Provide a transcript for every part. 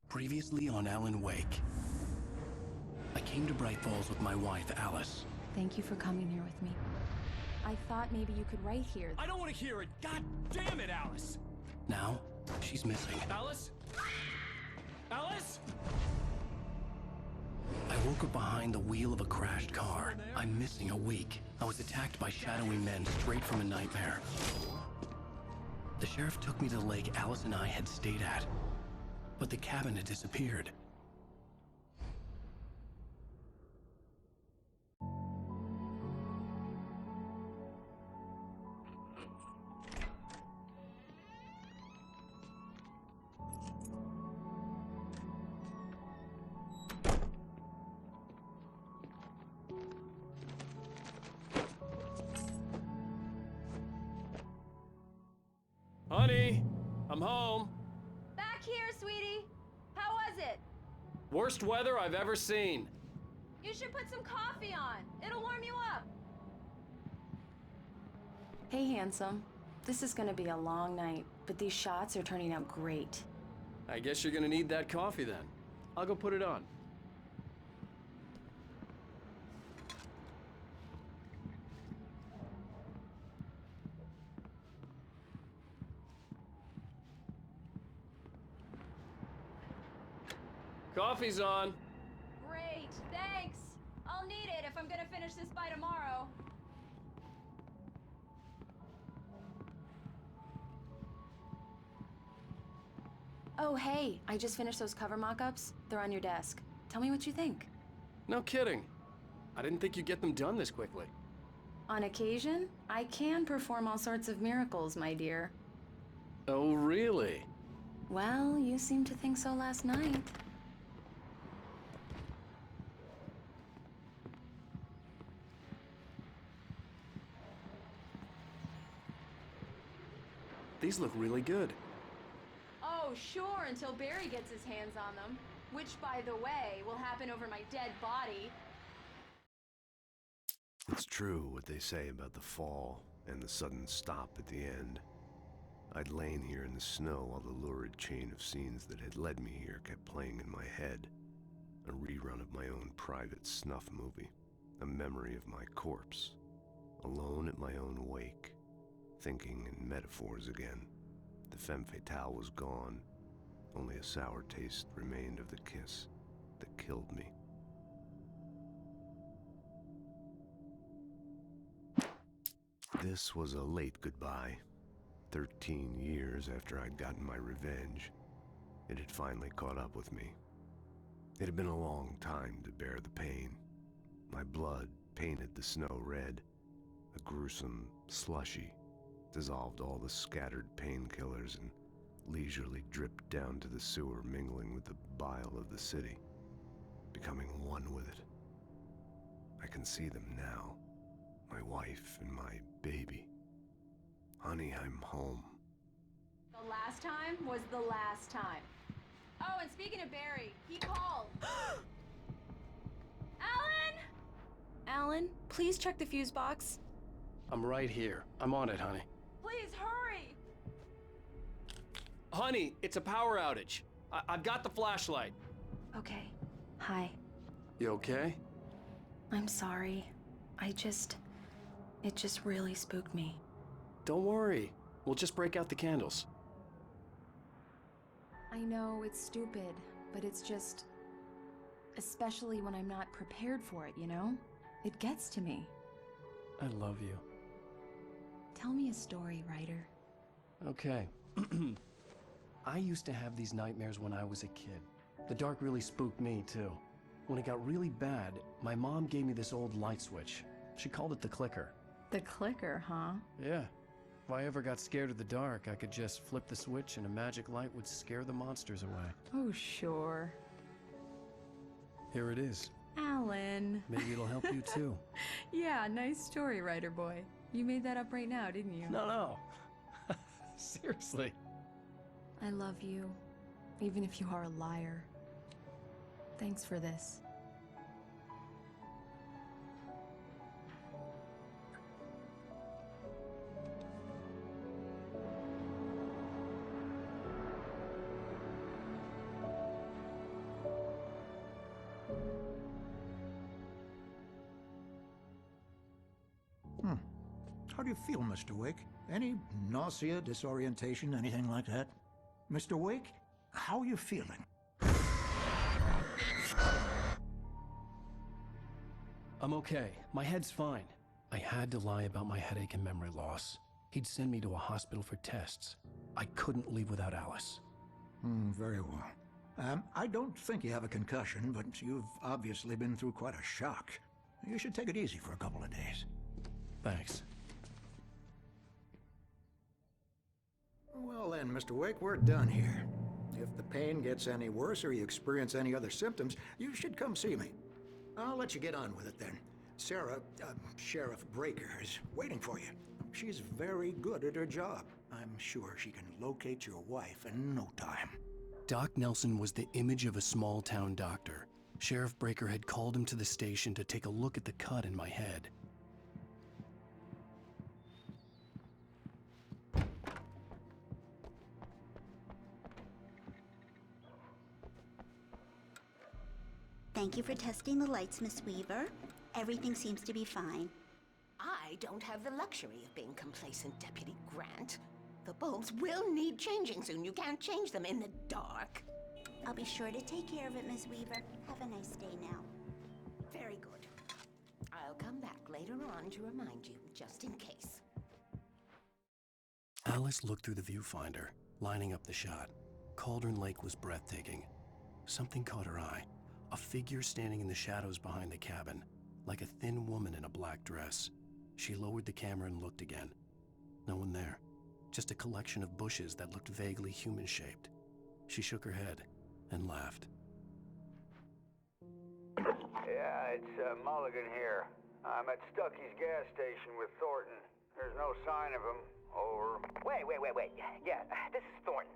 Previously on Alan Wake. I came to Bright Falls with my wife, Alice. Thank you for coming here with me. I thought maybe you could write here. I don't want to hear it! God damn it, Alice! Now, she's missing. Alice? Alice? I woke up behind the wheel of a crashed car. I'm missing a week. I was attacked by shadowy men straight from a nightmare. The sheriff took me to the lake Alice and I had stayed at, but the cabin had disappeared. Honey, I'm home. Back here, sweetie. How was it? Worst weather I've ever seen. You should put some coffee on. It'll warm you up. Hey, handsome. This is gonna be a long night, but these shots are turning out great. I guess you're gonna need that coffee then. I'll go put it on. Coffee's on. Great, thanks. I'll need it if I'm gonna finish this by tomorrow. Oh, hey, I just finished those cover mock-ups. They're on your desk. Tell me what you think. No kidding. I didn't think you'd get them done this quickly. On occasion, I can perform all sorts of miracles, my dear. Oh, really? Well, you seemed to think so last night. These look really good. Oh, sure, until Barry gets his hands on them. Which, by the way, will happen over my dead body. It's true what they say about the fall and the sudden stop at the end. I'd lain here in the snow while the lurid chain of scenes that had led me here kept playing in my head. A rerun of my own private snuff movie. A memory of my corpse. Alone at my own wake. Thinking in metaphors again. The femme fatale was gone. Only a sour taste remained of the kiss that killed me. This was a late goodbye. 13 years after I'd gotten my revenge, it had finally caught up with me. It had been a long time to bear the pain. My blood painted the snow red, a gruesome slushy, dissolved all the scattered painkillers and leisurely dripped down to the sewer, mingling with the bile of the city, becoming one with it. I can see them now, my wife and my baby. Honey, I'm home. The last time was the last time. Oh, and speaking of Barry, he called. Alan! Alan, please check the fuse box. I'm right here. I'm on it, honey. Please hurry! Honey, it's a power outage. I've got the flashlight. Okay. Hi. You okay? I'm sorry. It just really spooked me. Don't worry. We'll just break out the candles. I know it's stupid, but it's just... especially when I'm not prepared for it, you know? It gets to me. I love you. Tell me a story, writer. Okay. I used to have these nightmares when I was a kid. The dark really spooked me, too. When it got really bad, my mom gave me this old light switch. She called it the clicker. The clicker, huh? Yeah. If I ever got scared of the dark, I could just flip the switch and a magic light would scare the monsters away. Oh, sure. Here it is. Alan. Maybe it'll help you, too. Yeah, nice story, writer boy. You made that up right now, didn't you? No. Seriously. I love you, even if you are a liar. Thanks for this. How do you feel, Mr. Wake? Any nausea, disorientation, anything like that? Mr. Wake, how are you feeling? I'm okay. My head's fine. I had to lie about my headache and memory loss. He'd send me to a hospital for tests. I couldn't leave without Alice. Very well. I don't think you have a concussion, but you've obviously been through quite a shock. You should take it easy for a couple of days. Thanks. Well then, Mr. Wake, we're done here. If the pain gets any worse or you experience any other symptoms, you should come see me. I'll let you get on with it then. Sarah, Sheriff Breaker, is waiting for you. She's very good at her job. I'm sure she can locate your wife in no time. Doc Nelson was the image of a small-town doctor. Sheriff Breaker had called him to the station to take a look at the cut in my head. Thank you for testing the lights, Miss Weaver. Everything seems to be fine. I don't have the luxury of being complacent, Deputy Grant. The bulbs will need changing soon. You can't change them in the dark. I'll be sure to take care of it, Miss Weaver. Have a nice day now. Very good. I'll come back later on to remind you, just in case. Alice looked through the viewfinder, lining up the shot. Cauldron Lake was breathtaking. Something caught her eye. A figure standing in the shadows behind the cabin, like a thin woman in a black dress. She lowered the camera and looked again. No one there. Just a collection of bushes that looked vaguely human-shaped. She shook her head and laughed. Yeah, it's Mulligan here. I'm at Stucky's gas station with Thornton. There's no sign of him. Over. Wait. Yeah, this is Thornton.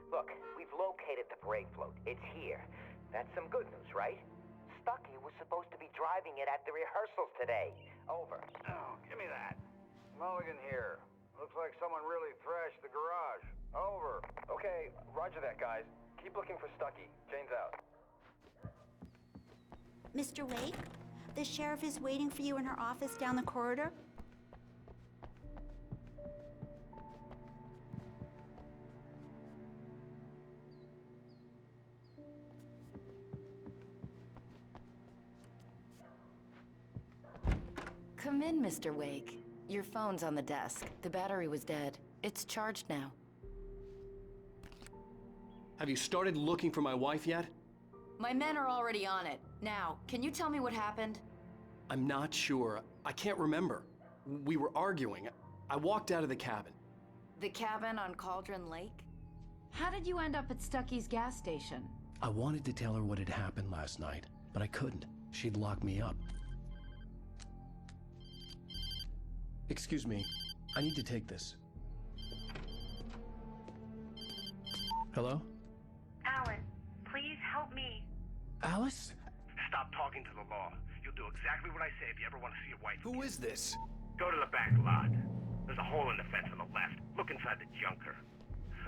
Look, we've located the brake float. It's here. That's some good news, right? Stucky was supposed to be driving it at the rehearsals today. Over. Oh, give me that. Mulligan here. Looks like someone really thrashed the garage. Over. Okay, roger that, guys. Keep looking for Stucky. Jane's out. Mr. Wake, the sheriff is waiting for you in her office down the corridor. Come in, Mr. Wake. Your phone's on the desk. The battery was dead. It's charged now. Have you started looking for my wife yet? My men are already on it. Now, can you tell me what happened? I'm not sure. I can't remember. We were arguing. I walked out of the cabin. The cabin on Cauldron Lake? How did you end up at Stucky's gas station? I wanted to tell her what had happened last night, but I couldn't. She'd lock me up. Excuse me. I need to take this. Hello? Alan, please help me. Alice? Stop talking to the law. You'll do exactly what I say if you ever want to see your wife. Who is this? Go to the back lot. There's a hole in the fence on the left. Look inside the junker.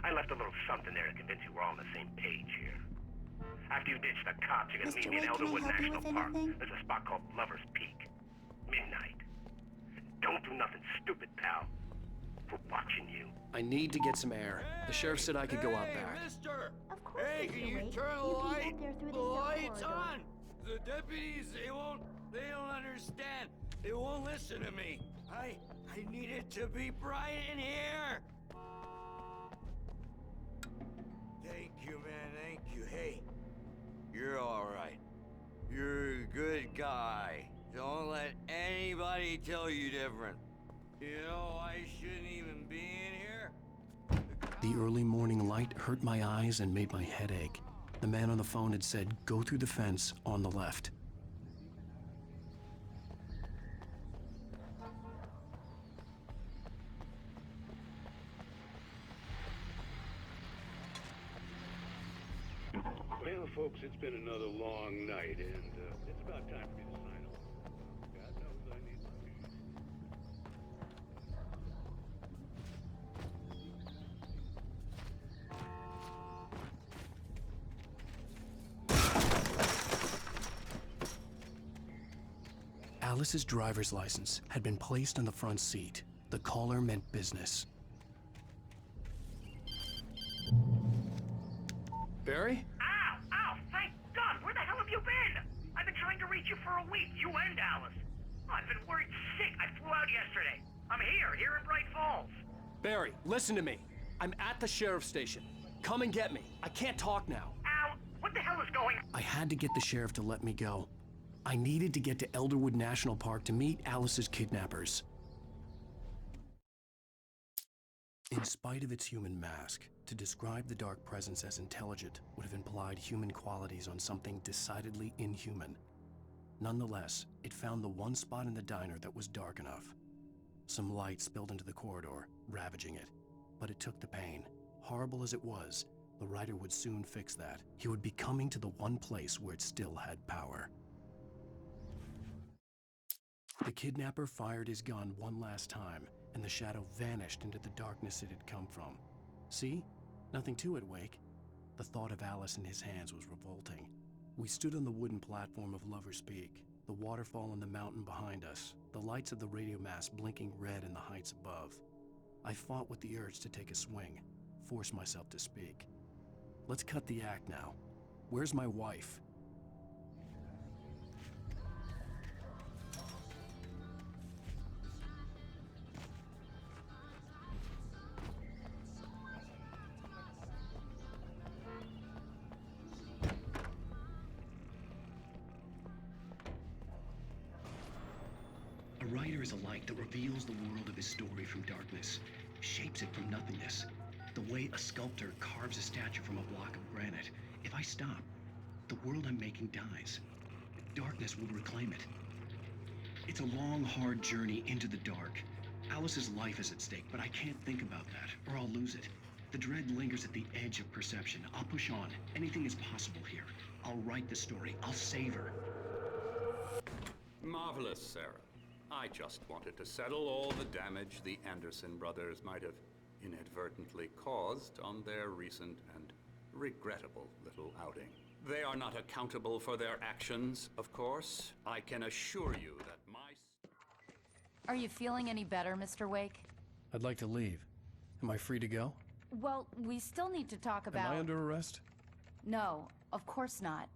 I left a little something there to convince you we're all on the same page here. After you ditch the cops, you're gonna Mr. meet me in Wake, can I Elderwood help you National with Park. anything? There's a spot called Lover's Peak. Midnight. Don't do nothing stupid, pal. We're watching you. I need to get some air. The sheriff said I could go out back. Mister! Of course, Hey, Mr. can you Wake. turn the You can light? head there through The the south light's corridor. on! The deputies, they don't understand. They won't listen to me. I need it to be bright in here. Thank you, man, thank you. Hey, you're all right. You're a good guy. Don't let anybody tell you different. You know, I shouldn't even be in here. The early morning light hurt my eyes and made my head ache. The man on the phone had said, go through the fence on the left. Well, folks, it's been another long night, and it's about time for me to sign off. God knows I need Alice's driver's license had been placed on the front seat. The caller meant business. Barry? Ow! Ow! Thank God! Where the hell have you been? I've been trying to reach you for a week, you and Alice. I've been worried sick. I flew out yesterday. I'm here in Bright Falls. Barry, listen to me. I'm at the sheriff's station. Come and get me. I can't talk now. Al, what the hell is going on? I had to get the sheriff to let me go. I needed to get to Elderwood National Park to meet Alice's kidnappers. In spite of its human mask, to describe the Dark Presence as intelligent would have implied human qualities on something decidedly inhuman. Nonetheless, it found the one spot in the diner that was dark enough. Some light spilled into the corridor, ravaging it. But it took the pain. Horrible as it was, the writer would soon fix that. He would be coming to the one place where it still had power. The kidnapper fired his gun one last time, and the shadow vanished into the darkness it had come from. See? Nothing to it, Wake. The thought of Alice in his hands was revolting. We stood on the wooden platform of Lover's Peak, the waterfall and the mountain behind us, the lights of the radio mast blinking red in the heights above. I fought with the urge to take a swing, force myself to speak. Let's cut the act now. Where's my wife? A writer is a light that reveals the world of his story from darkness, shapes it from nothingness. The way a sculptor carves a statue from a block of granite. If I stop, the world I'm making dies. Darkness will reclaim it. It's a long, hard journey into the dark. Alice's life is at stake, but I can't think about that, or I'll lose it. The dread lingers at the edge of perception. I'll push on. Anything is possible here. I'll write the story. I'll save her. Marvelous, Sarah. I just wanted to settle all the damage the Anderson brothers might have inadvertently caused on their recent and regrettable little outing. They are not accountable for their actions, of course. I can assure you that my... Are you feeling any better, Mr. Wake? I'd like to leave. Am I free to go? Well, we still need to talk about... Am I under arrest? No, of course not.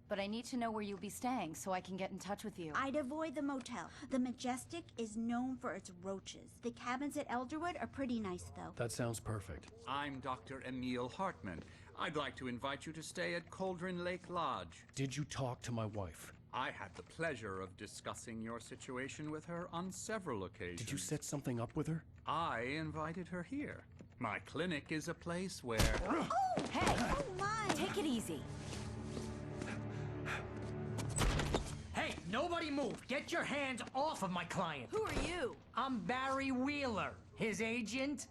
But I need to know where you'll be staying so I can get in touch with you. I'd avoid the motel. The Majestic is known for its roaches. The cabins at Elderwood are pretty nice, though. That sounds perfect. I'm Dr. Emil Hartman. I'd like to invite you to stay at Cauldron Lake Lodge. Did you talk to my wife? I had the pleasure of discussing your situation with her on several occasions. Did you set something up with her? I invited her here. My clinic is a place where... Oh! Hey! Oh, my! Take it easy. Hey, nobody move! Get your hands off of my client! Who are you? I'm Barry Wheeler, his agent.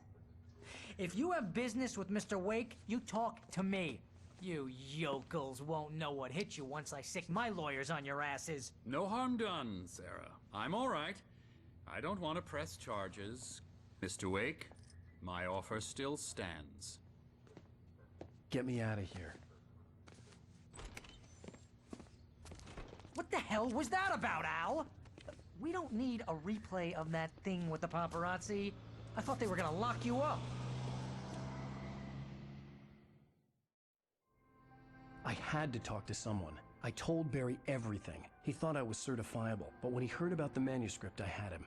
If you have business with Mr. Wake, you talk to me. You yokels won't know what hit you once I sick my lawyers on your asses. No harm done, Sarah. I'm all right. I don't want to press charges. Mr. Wake, my offer still stands. Get me out of here. What the hell was that about, Al? We don't need a replay of that thing with the paparazzi. I thought they were gonna lock you up. I had to talk to someone. I told Barry everything. He thought I was certifiable, but when he heard about the manuscript, I had him.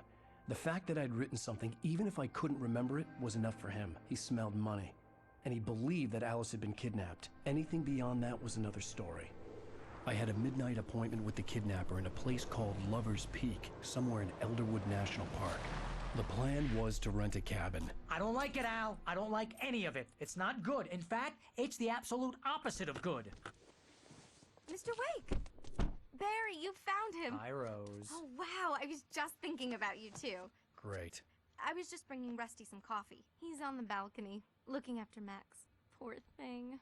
The fact that I'd written something, even if I couldn't remember it, was enough for him. He smelled money. And he believed that Alice had been kidnapped. Anything beyond that was another story. I had a midnight appointment with the kidnapper in a place called Lover's Peak, somewhere in Elderwood National Park. The plan was to rent a cabin. I don't like it, Al. I don't like any of it. It's not good. In fact, it's the absolute opposite of good. Mr. Wake! Barry, you found him! Hi, Rose. Oh, wow. I was just thinking about you, too. Great. I was just bringing Rusty some coffee. He's on the balcony, looking after Max. Poor thing.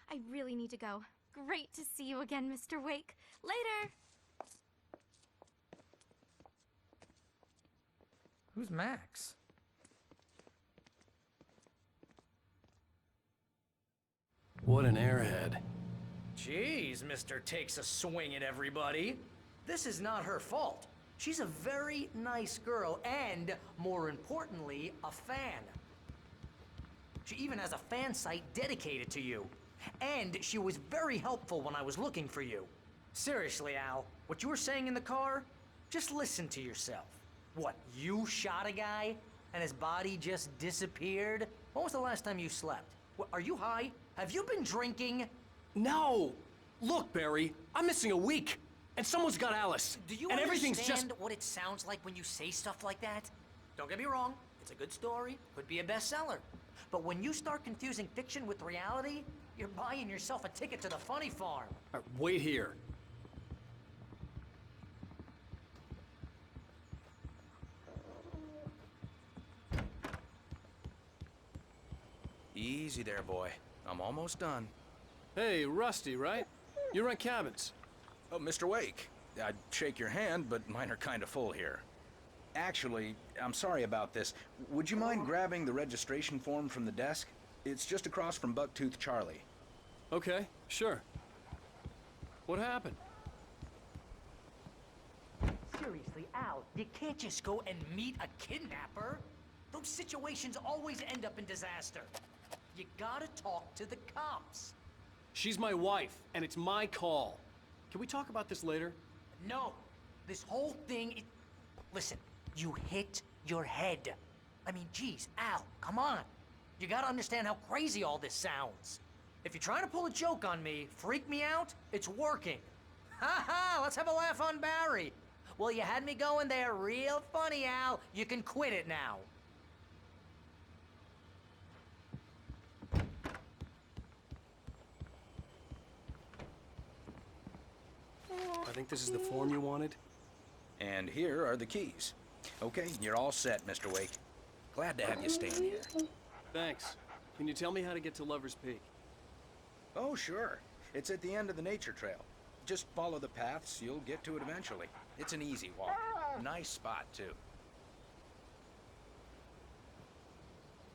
I really need to go. Great to see you again, Mr. Wake. Later! Who's Max? What an airhead. Jeez, Mr. Takes a swing at everybody. This is not her fault. She's a very nice girl and, more importantly, a fan. She even has a fan site dedicated to you. And she was very helpful when I was looking for you. Seriously, Al, what you were saying in the car, just listen to yourself. What, you shot a guy and his body just disappeared? When was the last time you slept? What, are you high? Have you been drinking? No! Look, Barry, I'm missing a week, and someone's got Alice. Do you and everything's understand just... what it sounds like when you say stuff like that? Don't get me wrong, it's a good story, could be a bestseller. But when you start confusing fiction with reality, you're buying yourself a ticket to the funny farm. All right, wait here. Easy there, boy. I'm almost done. Hey, Rusty, right? You rent cabins. Oh, Mr. Wake. I'd shake your hand, but mine are kind of full here. Actually, I'm sorry about this. Would you mind grabbing the registration form from the desk? It's just across from Bucktooth Charlie. Okay, sure. What happened? Seriously, Al, you can't just go and meet a kidnapper. Those situations always end up in disaster. You gotta talk to the cops. She's my wife, and it's my call. Can we talk about this later? No, this whole thing, listen, you hit your head. I mean, geez, Al, come on. You gotta understand how crazy all this sounds. If you're trying to pull a joke on me, freak me out, it's working. Ha ha, let's have a laugh on Barry. Well, you had me going there real funny, Al. You can quit it now. I think this is the form you wanted. And here are the keys. Okay, you're all set, Mr. Wake. Glad to have you staying here. Thanks. Can you tell me how to get to Lover's Peak? Oh, sure. It's at the end of the nature trail. Just follow the paths, you'll get to it eventually. It's an easy walk. Nice spot, too.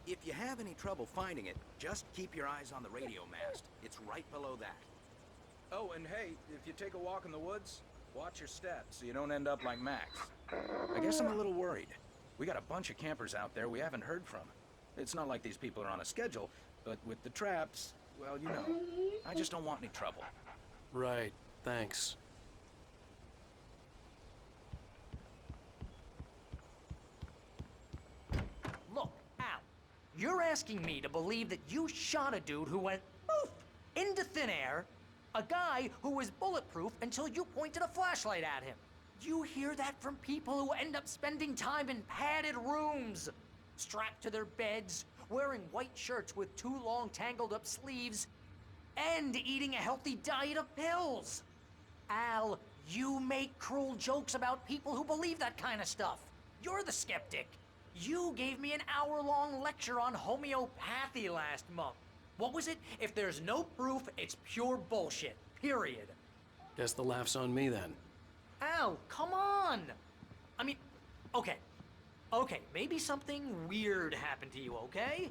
If you have any trouble finding it, just keep your eyes on the radio mast. It's right below that. Oh, and hey, if you take a walk in the woods, watch your steps so you don't end up like Max. I guess I'm a little worried. We got a bunch of campers out there we haven't heard from. It's not like these people are on a schedule, but with the traps, well, you know, I just don't want any trouble. Right, thanks. Look, Al, you're asking me to believe that you shot a dude who went poof into thin air, a guy who was bulletproof until you pointed a flashlight at him. You hear that from people who end up spending time in padded rooms, strapped to their beds, wearing white shirts with too long tangled up sleeves, and eating a healthy diet of pills. Al, you make cruel jokes about people who believe that kind of stuff. You're the skeptic. You gave me an hour-long lecture on homeopathy last month. What was it? If there's no proof, it's pure bullshit. Period. Guess the laugh's on me then. Al, come on! I mean, okay. Okay, maybe something weird happened to you, okay?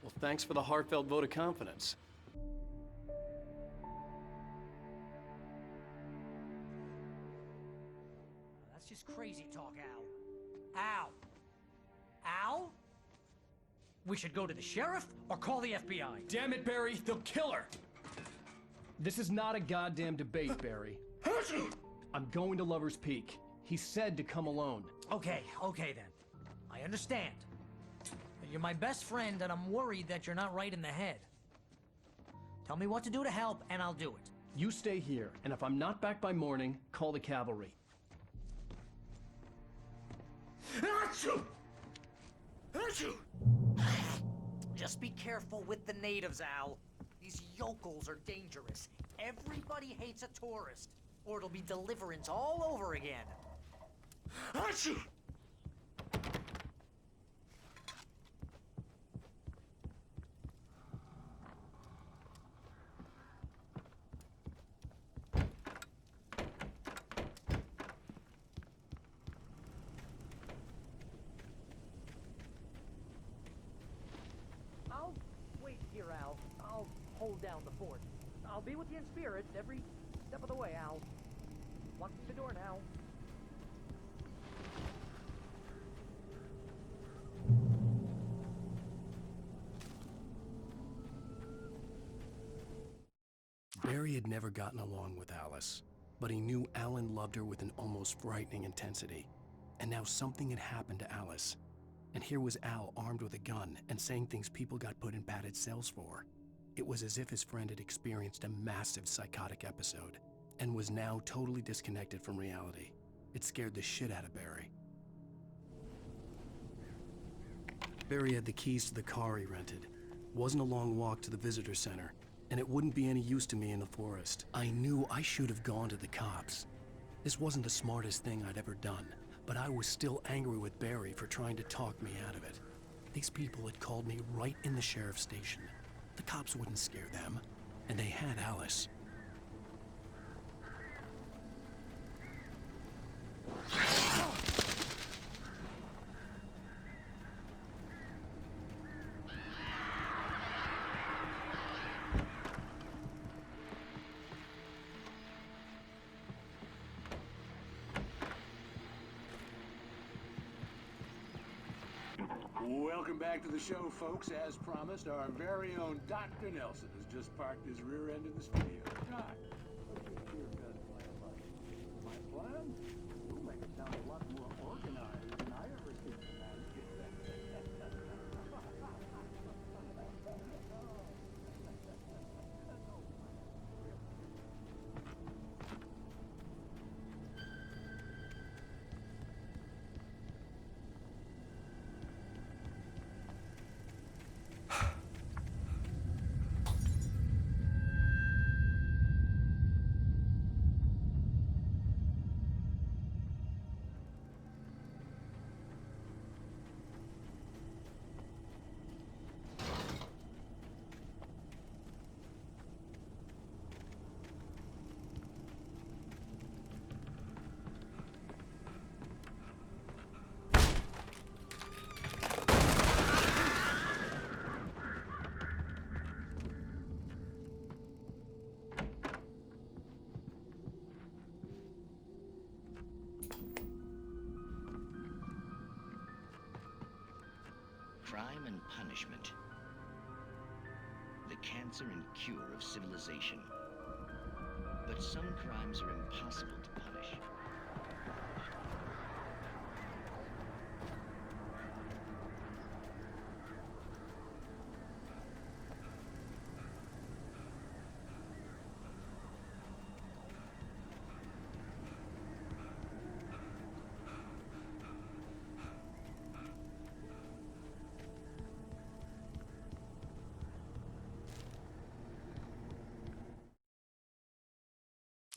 Well, thanks for the heartfelt vote of confidence. That's just crazy talk, Al. Al! Al? We should go to the sheriff or call the FBI. Damn it, Barry, they'll kill her! This is not a goddamn debate, Barry. I'm going to Lover's Peak. He said to come alone. Okay, okay then. I understand. You're my best friend and I'm worried that you're not right in the head. Tell me what to do to help and I'll do it. You stay here, and if I'm not back by morning, call the cavalry. Achoo! Achoo! Just be careful with the natives, Al. These yokels are dangerous. Everybody hates a tourist, or it'll be Deliverance all over again. Achoo! I'll wait here, Al. I'll hold down the fort. I'll be with you in spirit every step of the way, Al. Lock the door now. Barry had never gotten along with Alice, but he knew Alan loved her with an almost frightening intensity. And now something had happened to Alice. And here was Al armed with a gun and saying things people got put in padded cells for. It was as if his friend had experienced a massive psychotic episode and was now totally disconnected from reality. It scared the shit out of Barry. Barry had the keys to the car he rented. Wasn't a long walk to the visitor center, and it wouldn't be any use to me in the forest. I knew I should have gone to the cops. This wasn't the smartest thing I'd ever done, but I was still angry with Barry for trying to talk me out of it. These people had called me right in the sheriff's station. The cops wouldn't scare them, and they had Alice. Welcome back to the show, folks. As promised, our very own Dr. Nelson has just parked his rear end in the studio. Doc, what's your clear-cut plan like? My plan? You'll make it sound a lot more organized than I ever seen a man get. Crime and punishment. The cancer and cure of civilization. But some crimes are impossible to punish.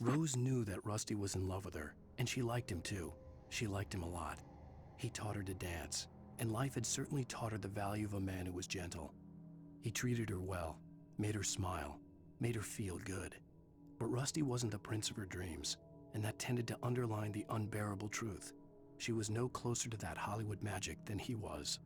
Rose knew that Rusty was in love with her, and she liked him too. She liked him a lot. He taught her to dance, and life had certainly taught her the value of a man who was gentle. He treated her well, made her smile, made her feel good. But Rusty wasn't the prince of her dreams, and that tended to underline the unbearable truth. She was no closer to that Hollywood magic than he was.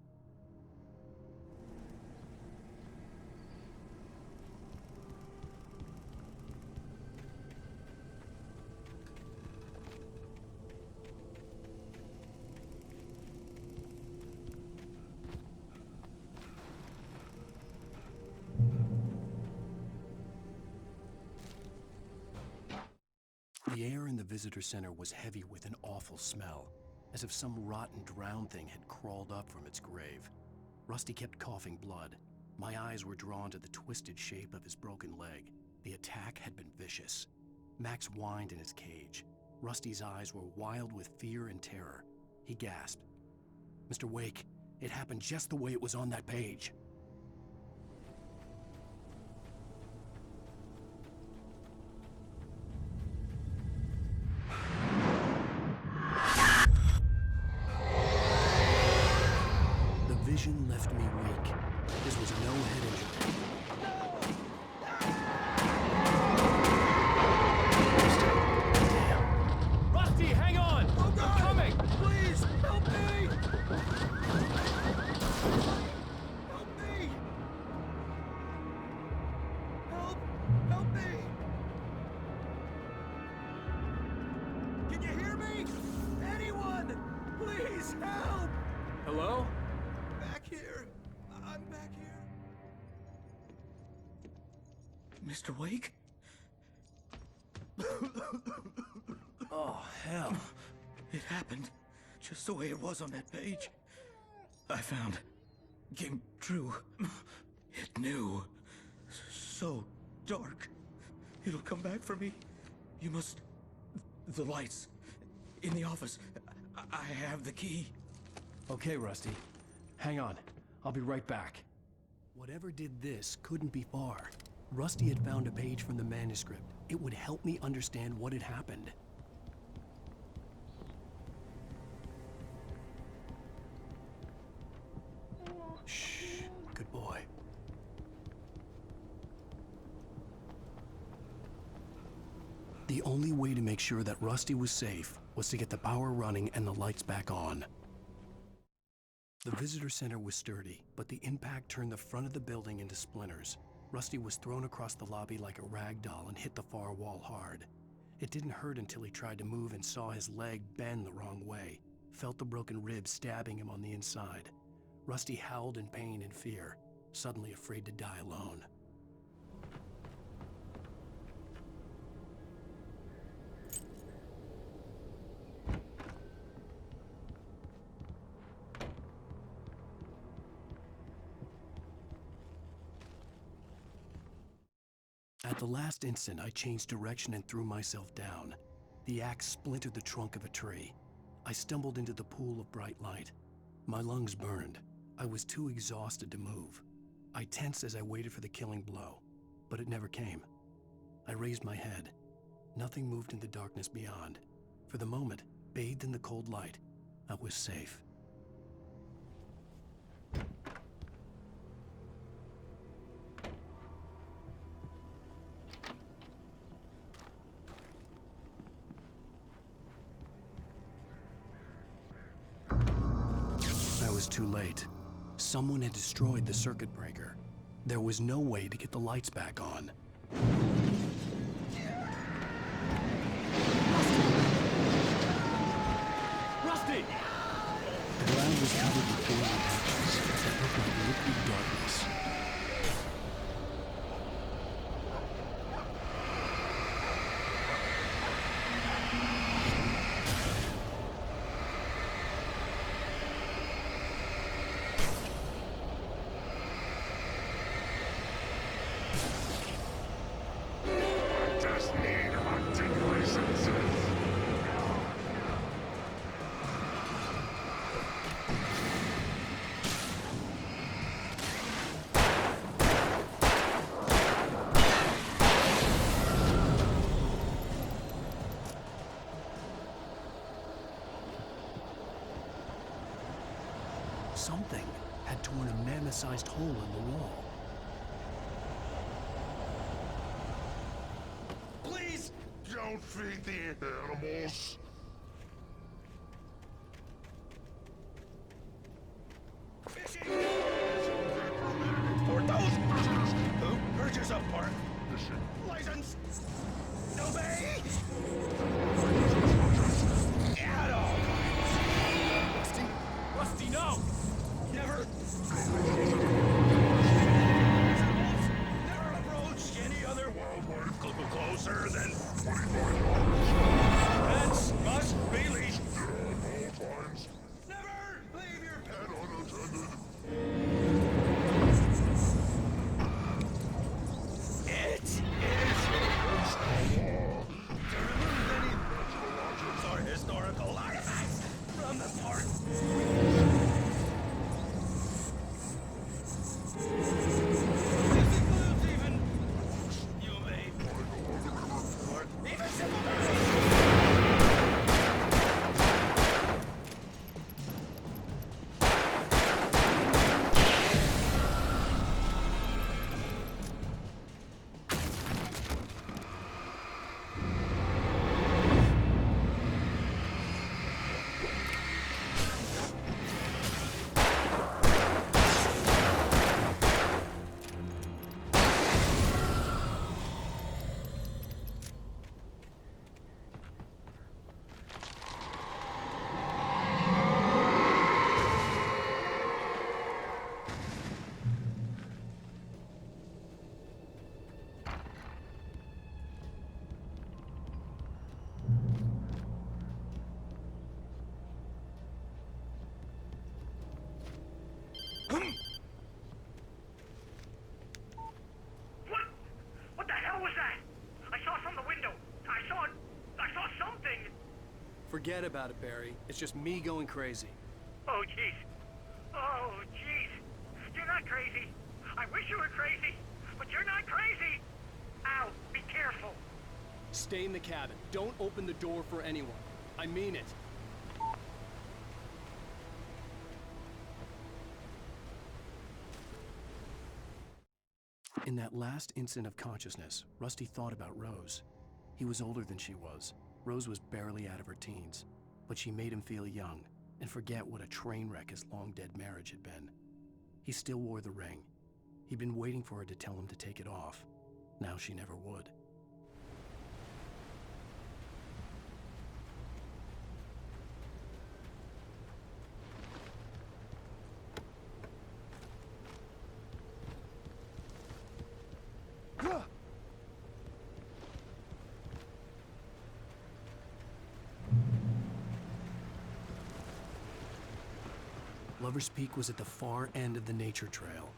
The air in the visitor center was heavy with an awful smell, as if some rotten drowned thing had crawled up from its grave. Rusty kept coughing blood. My eyes were drawn to the twisted shape of his broken leg. The attack had been vicious. Max whined in his cage. Rusty's eyes were wild with fear and terror. He gasped. "Mr. Wake, it happened just the way it was on that page." Vision left me weak. This was no head injury. Damn. Rusty, hang on! Oh, God! I'm coming! Please, help me! Help me! Help me! Can you hear me? Anyone! Please, help! Hello? Back here. I'm back here. Mr. Wake? Oh, hell. It happened just the way it was on that page. I found. Came true. It knew. So dark. It'll come back for me. You must... The lights. In the office. I have the key. Okay, Rusty. Hang on. I'll be right back. Whatever did this couldn't be far. Rusty had found a page from the manuscript. It would help me understand what had happened. Shh. Good boy. The only way to make sure that Rusty was safe was to get the power running and the lights back on. The visitor center was sturdy, but the impact turned the front of the building into splinters. Rusty was thrown across the lobby like a rag doll and hit the far wall hard. It didn't hurt until he tried to move and saw his leg bend the wrong way, felt the broken ribs stabbing him on the inside. Rusty howled in pain and fear, suddenly afraid to die alone. At the last instant, I changed direction and threw myself down. The axe splintered the trunk of a tree. I stumbled into the pool of bright light. My lungs burned. I was too exhausted to move. I tensed as I waited for the killing blow, but it never came. I raised my head. Nothing moved in the darkness beyond. For the moment, bathed in the cold light, I was safe. I was too late. Someone had destroyed the circuit breaker. There was no way to get the lights back on. Rusty! The ground was covered with glowing patches that looked like liquid darkness. Something had torn a mammoth-sized hole in the wall. Please don't feed the animals. For those who purchase a park license, obey at all times. Rusty, no! Never approach any other wildlife closer than 25 yards. Pets must be leashed. At all times. Never leave your pet unattended. It is against the law to remove any Forget about it, Barry. It's just me going crazy. Oh, jeez. Oh, jeez. You're not crazy. I wish you were crazy, but you're not crazy. Al, be careful. Stay in the cabin. Don't open the door for anyone. I mean it. In that last instant of consciousness, Rusty thought about Rose. He was older than she was. Rose was barely out of her teens, but she made him feel young and forget what a train wreck his long-dead marriage had been. He still wore the ring. He'd been waiting for her to tell him to take it off. Now she never would. Lover's Peak was at the far end of the nature trail.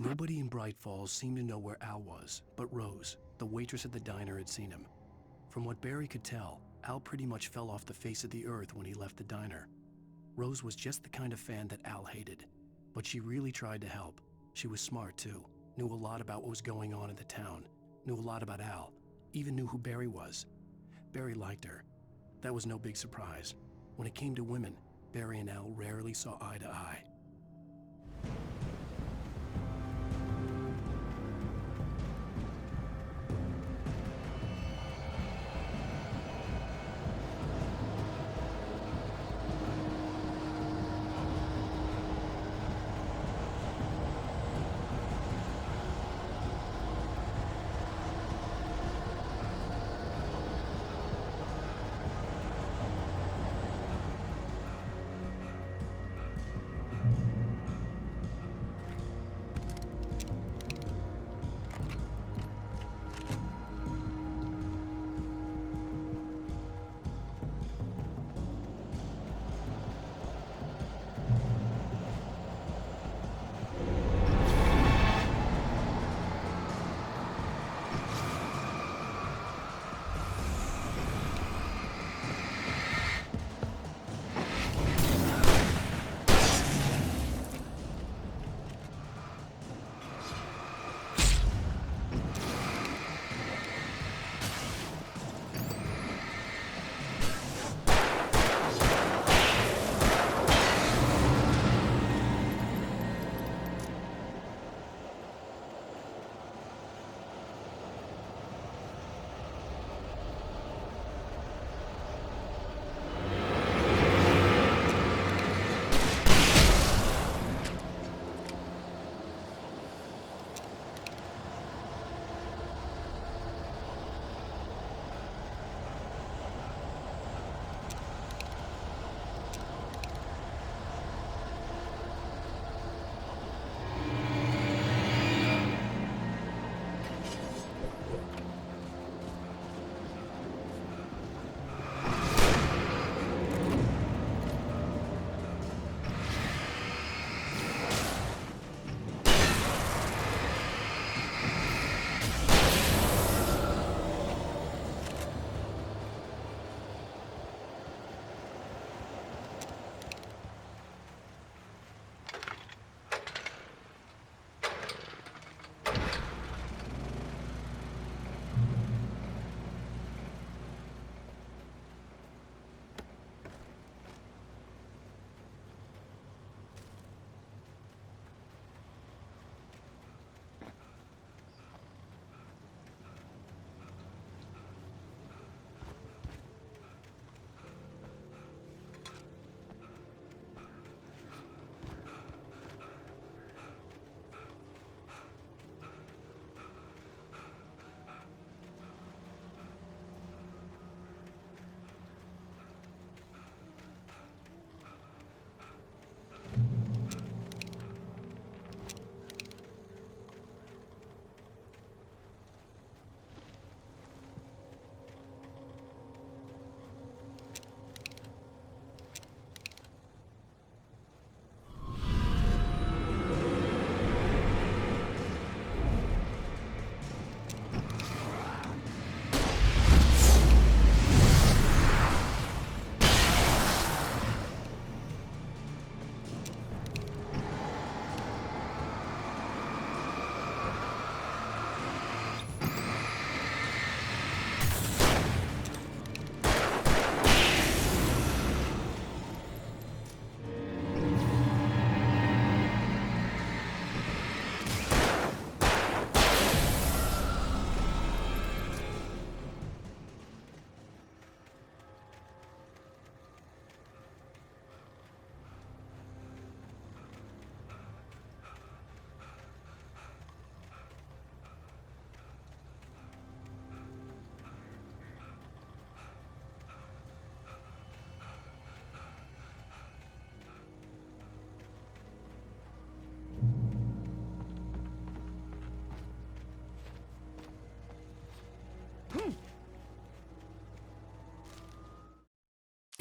Nobody in Bright Falls seemed to know where Al was, but Rose, the waitress at the diner, had seen him. From what Barry could tell, Al pretty much fell off the face of the earth when he left the diner. Rose was just the kind of fan that Al hated, but she really tried to help. She was smart too, knew a lot about what was going on in the town, knew a lot about Al, even knew who Barry was. Barry liked her. That was no big surprise. When it came to women, Barry and Al rarely saw eye to eye.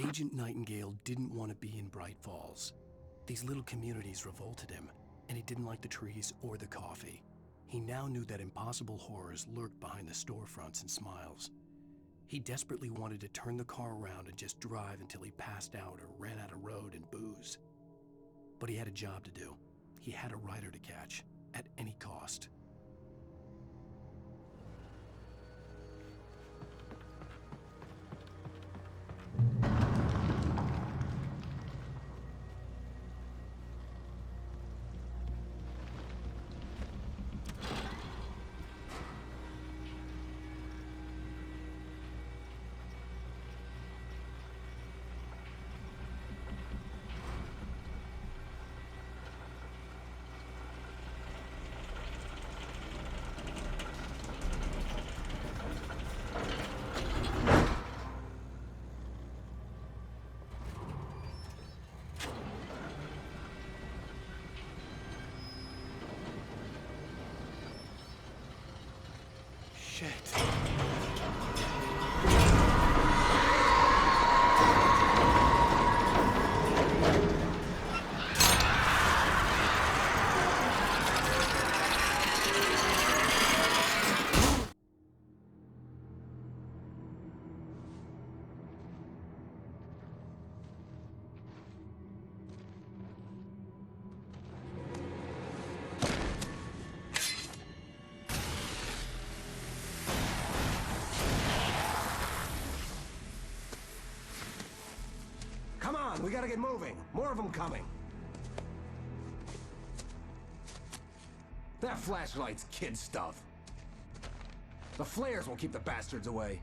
Agent Nightingale didn't want to be in Bright Falls. These little communities revolted him, and he didn't like the trees or the coffee. He now knew that impossible horrors lurked behind the storefronts and smiles. He desperately wanted to turn the car around and just drive until he passed out or ran out of road and booze. But he had a job to do. He had a rider to catch, at any cost. Shit. Come on, we gotta get moving. More of them coming. That flashlight's kid stuff. The flares will keep the bastards away.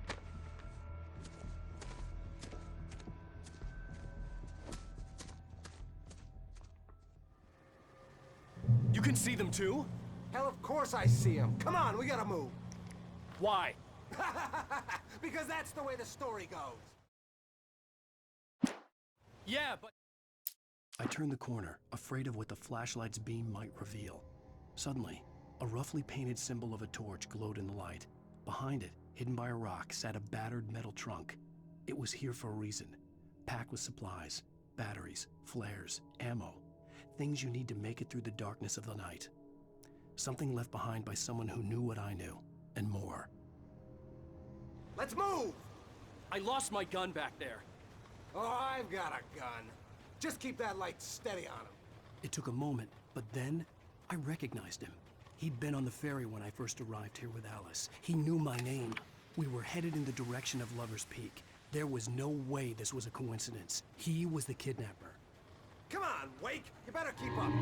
You can see them too? Hell, of course I see them. Come on, we gotta move. Why? Because that's the way the story goes. Yeah, but... I turned the corner, afraid of what the flashlight's beam might reveal. Suddenly, a roughly painted symbol of a torch glowed in the light. Behind it, hidden by a rock, sat a battered metal trunk. It was here for a reason. Packed with supplies, batteries, flares, ammo. Things you need to make it through the darkness of the night. Something left behind by someone who knew what I knew, and more. Let's move! I lost my gun back there. Oh, I've got a gun. Just keep that light steady on him. It took a moment, but then I recognized him. He'd been on the ferry when I first arrived here with Alice. He knew my name. We were headed in the direction of Lover's Peak. There was no way this was a coincidence. He was the kidnapper. Come on, Wake! You better keep up!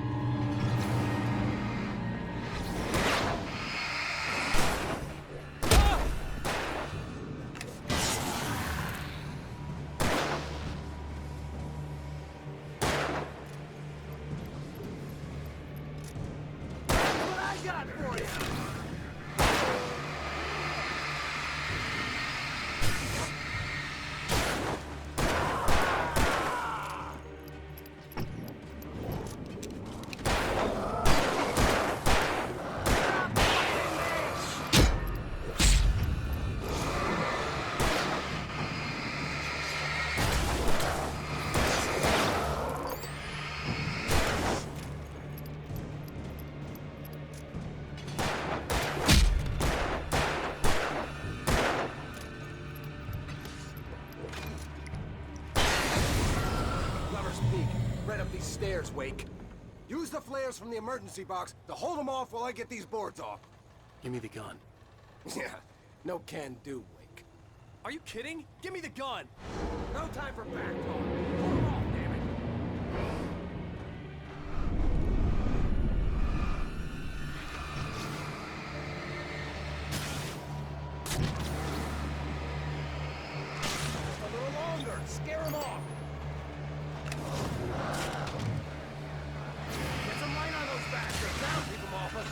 Stairs, Wake. Use the flares from the emergency box to hold them off while I get these boards off. Give me the gun. Yeah, no can do, Wake. Are you kidding? Give me the gun! No time for back talk. Hold them off, damn it. A little longer. Scare them off. Get some light on those bastards. That'll keep them off us.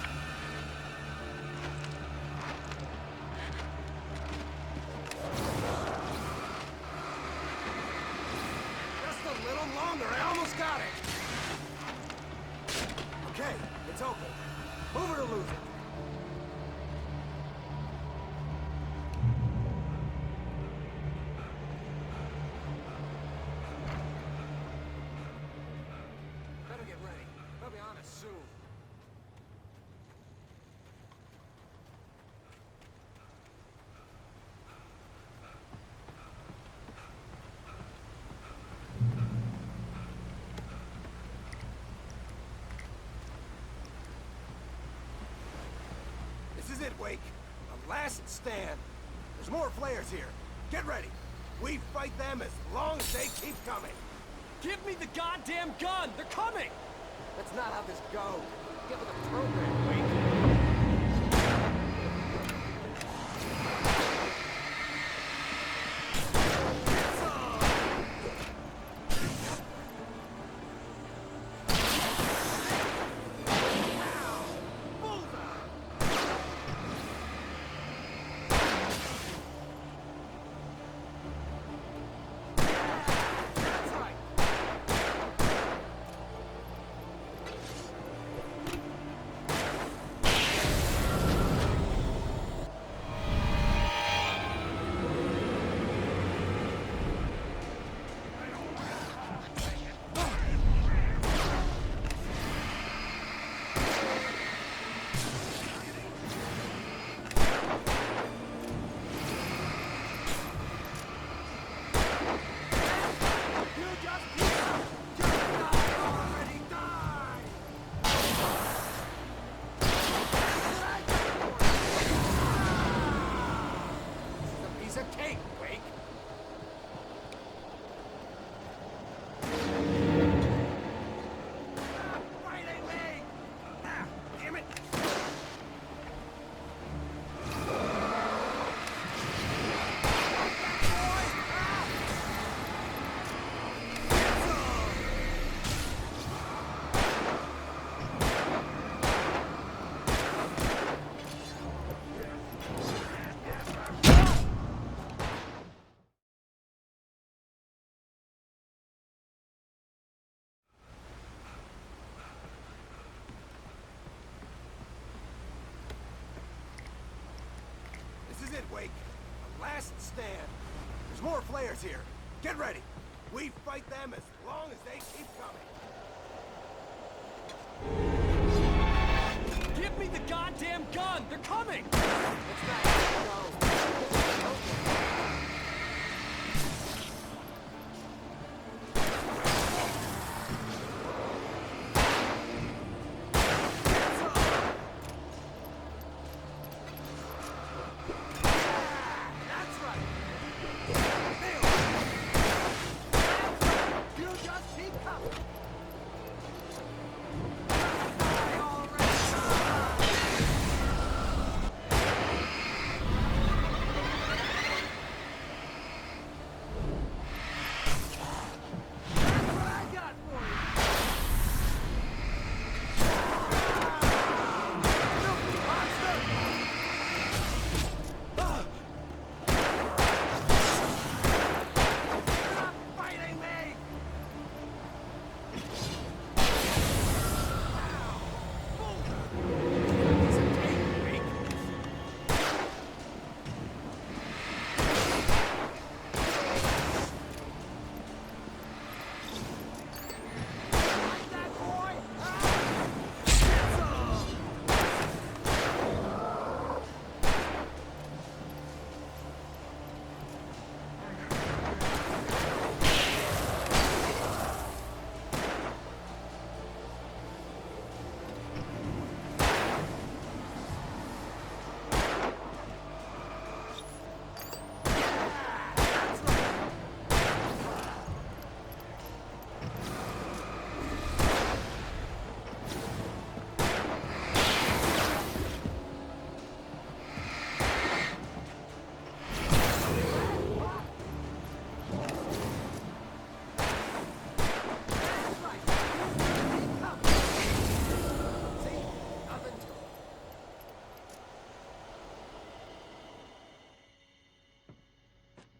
Just a little longer. I almost got it. Okay, it's open. Move it or lose it. is it, Wake. The last stand. There's more flares here. Get ready. We fight them as long as they keep coming. Give me the goddamn gun! They're coming! That's not how this goes. Get with the program, Wake. This is it, Wake. The last stand. There's more flares here. Get ready. We fight them as long as they keep coming. Give me the goddamn gun! They're coming! It's not how it goes.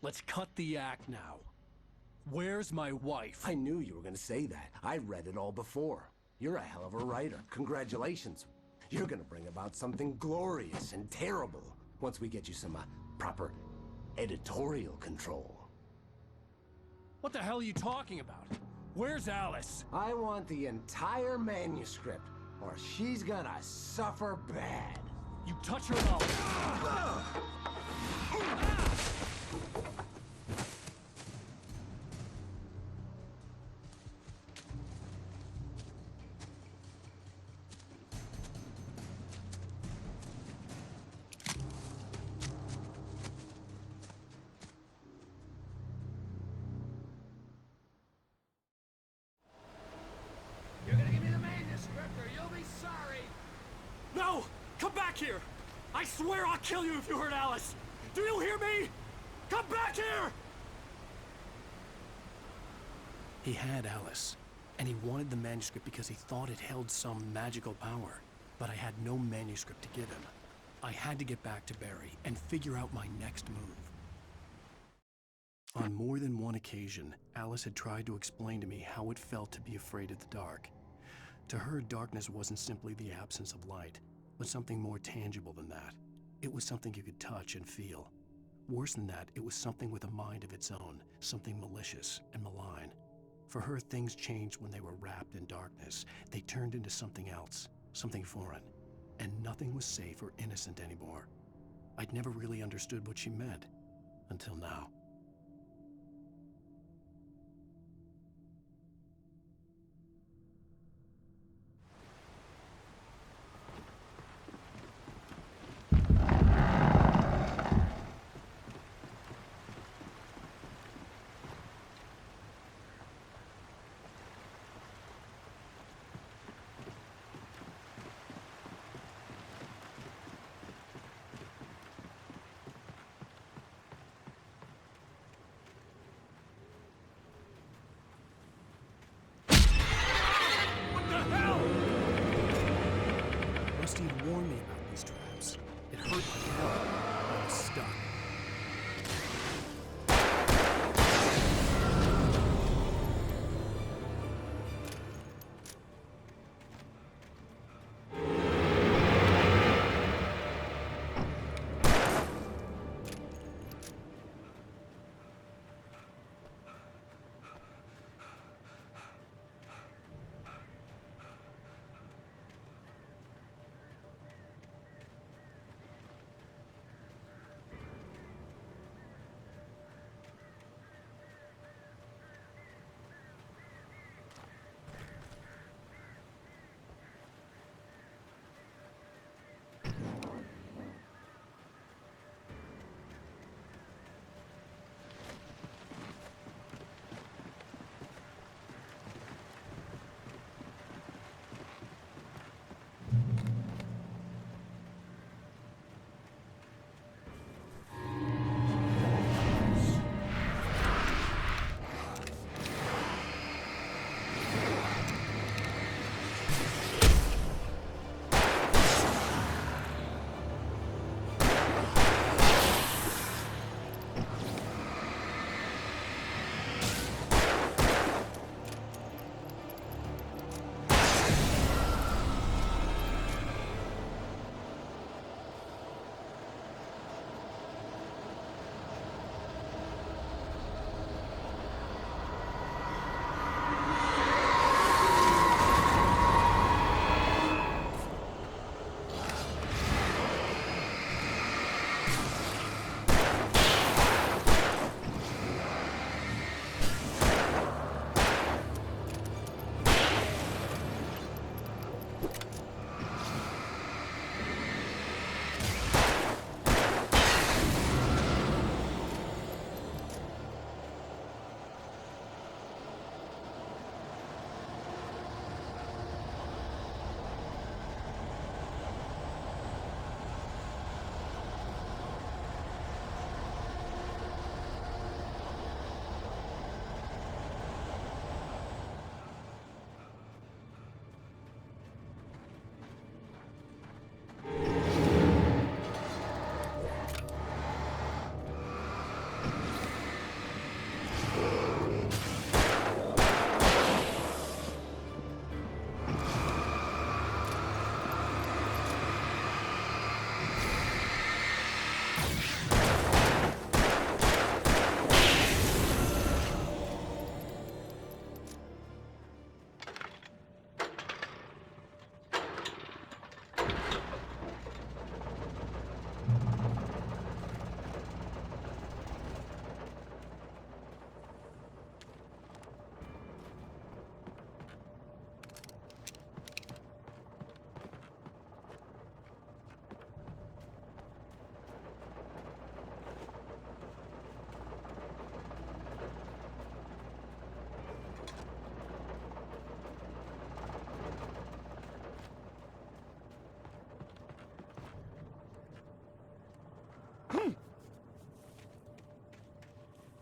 Let's cut the act now. Where's my wife? I knew you were gonna say that. I read it all before. You're a hell of a writer. Congratulations. You're gonna bring about something glorious and terrible once we get you some proper editorial control. What the hell are you talking about? Where's Alice? I want the entire manuscript, or she's gonna suffer bad. You touch her and I'll... Come back here! I swear I'll kill you if you hurt Alice! Do you hear me? Come back here! He had Alice, and he wanted the manuscript because he thought it held some magical power. But I had no manuscript to give him. I had to get back to Barry and figure out my next move. On more than one occasion, Alice had tried to explain to me how it felt to be afraid of the dark. To her, darkness wasn't simply the absence of light, but something more tangible than that. It was something you could touch and feel. Worse than that, it was something with a mind of its own, something malicious and malign. For her, things changed when they were wrapped in darkness. They turned into something else, something foreign, and nothing was safe or innocent anymore. I'd never really understood what she meant, until now. Rusty had warned me about these traps. It hurt like hell. I was stuck.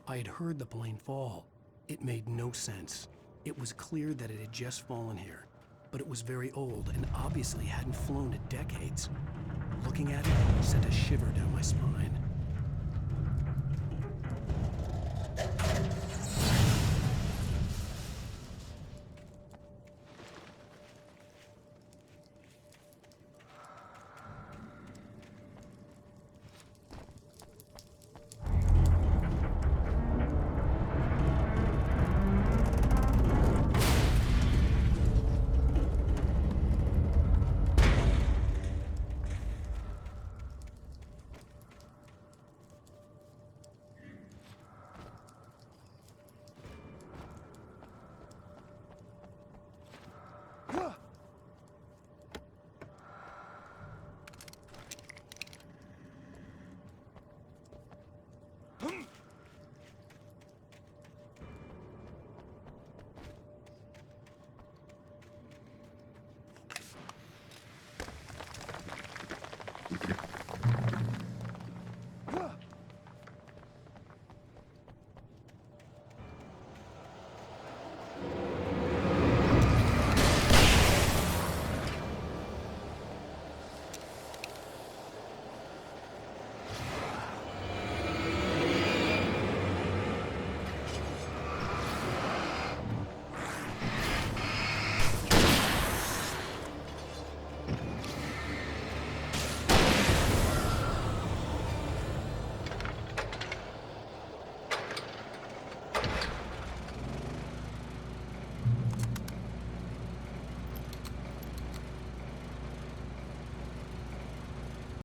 I had heard the plane fall. It made no sense. It was clear that it had just fallen here, but it was very old and obviously hadn't flown in decades. Looking at it sent a shiver down my spine.